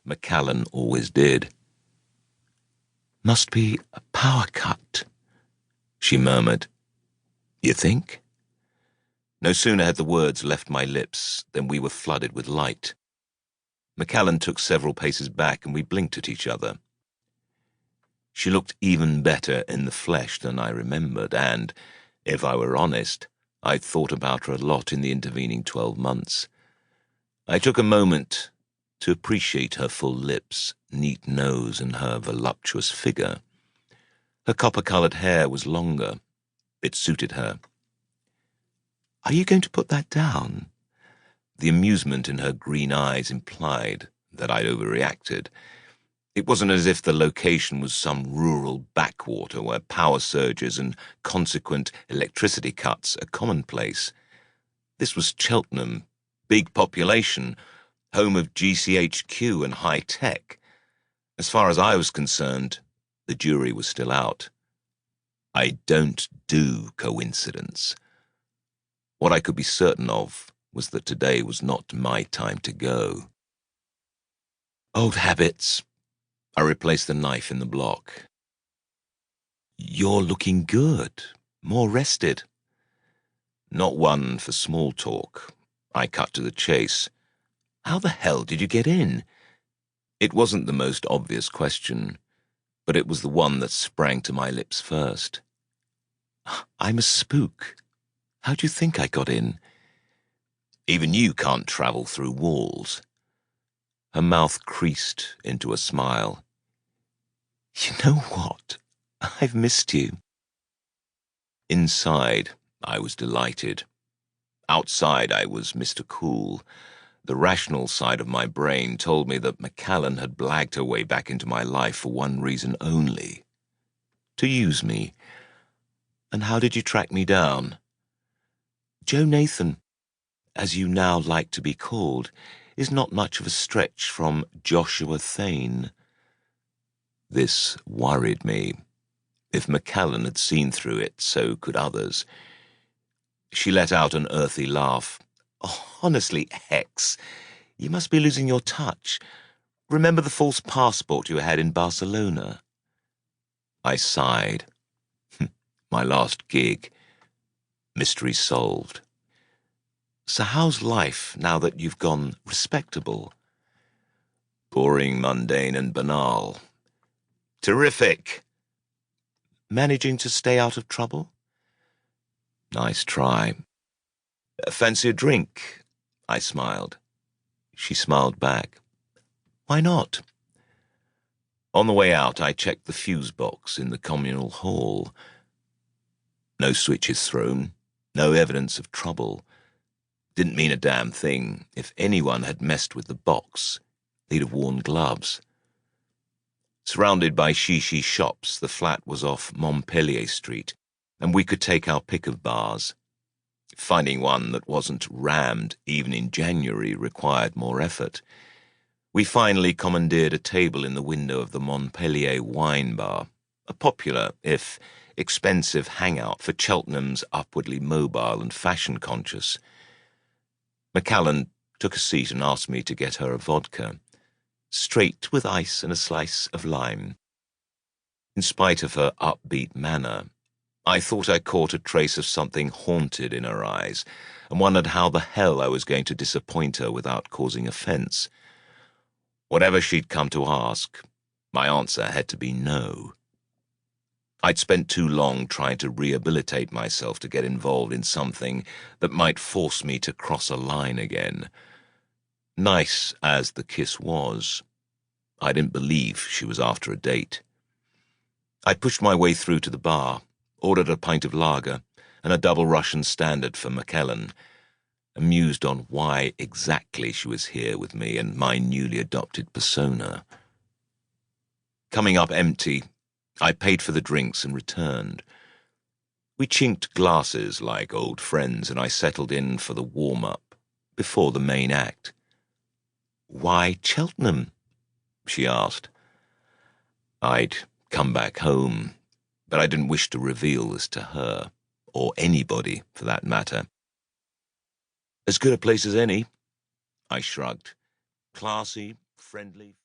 McCallen always did. "Must be a power cut," she murmured. "You think?" No sooner had the words left my lips than we were flooded with light. McCallen took several paces back and we blinked at each other. She looked even better in the flesh than I remembered, and, if I were honest, I'd thought about her a lot in the intervening 12 months. I took a moment to appreciate her full lips, neat nose, and her voluptuous figure. Her copper-coloured hair was longer. It suited her. "Are you going to put that down?" The amusement in her green eyes implied that I'd overreacted. It wasn't as if the location was some rural backwater where power surges and consequent electricity cuts are commonplace. This was Cheltenham, big population, home of GCHQ and high tech. As far as I was concerned, the jury was still out. I don't do coincidence. What I could be certain of was that today was not my time to go. Old habits. I replaced the knife in the block. "You're looking good, more rested." Not one for small talk. I cut to the chase. "How the hell did you get in?" It wasn't the most obvious question, but it was the one that sprang to my lips first. "I'm a spook. How do you think I got in?" "Even you can't travel through walls." Her mouth creased into a smile. "You know what? I've missed you." Inside, I was delighted. Outside, I was Mr. Cool. The rational side of my brain told me that McCallen had blagged her way back into my life for one reason only: to use me. "And how did you track me down?" "Joe Nathan, as you now like to be called, is not much of a stretch from Joshua Thane." This worried me. If McCallen had seen through it, so could others. She let out an earthy laugh. "Oh, honestly, Hex, you must be losing your touch. Remember the false passport you had in Barcelona?" I sighed. My last gig. Mystery solved. "So how's life now that you've gone respectable?" "Boring, mundane, and banal." "Terrific." "Managing to stay out of trouble?" "Nice try." "Fancy a drink?" I smiled. She smiled back. "Why not?" On the way out, I checked the fuse box in the communal hall. No switches thrown, no evidence of trouble. Didn't mean a damn thing. If anyone had messed with the box, they'd have worn gloves. Surrounded by shishi shops, the flat was off Montpellier Street, and we could take our pick of bars. Finding one that wasn't rammed, even in January, required more effort. We finally commandeered a table in the window of the Montpellier wine bar, a popular, if expensive, hangout for Cheltenham's upwardly mobile and fashion-conscious. McCallen took a seat and asked me to get her a vodka, straight with ice and a slice of lime. In spite of her upbeat manner, I thought I caught a trace of something haunted in her eyes, and wondered how the hell I was going to disappoint her without causing offense. Whatever she'd come to ask, my answer had to be no. I'd spent too long trying to rehabilitate myself to get involved in something that might force me to cross a line again. Nice as the kiss was, I didn't believe she was after a date. I pushed my way through to the bar, ordered a pint of lager and a double Russian standard for McCallen, amused on why exactly she was here with me and my newly adopted persona. Coming up empty, I paid for the drinks and returned. We chinked glasses like old friends, and I settled in for the warm-up before the main act. "Why Cheltenham?" she asked. I'd come back home, but I didn't wish to reveal this to her, or anybody for that matter. "As good a place as any," I shrugged. "Classy, friendly."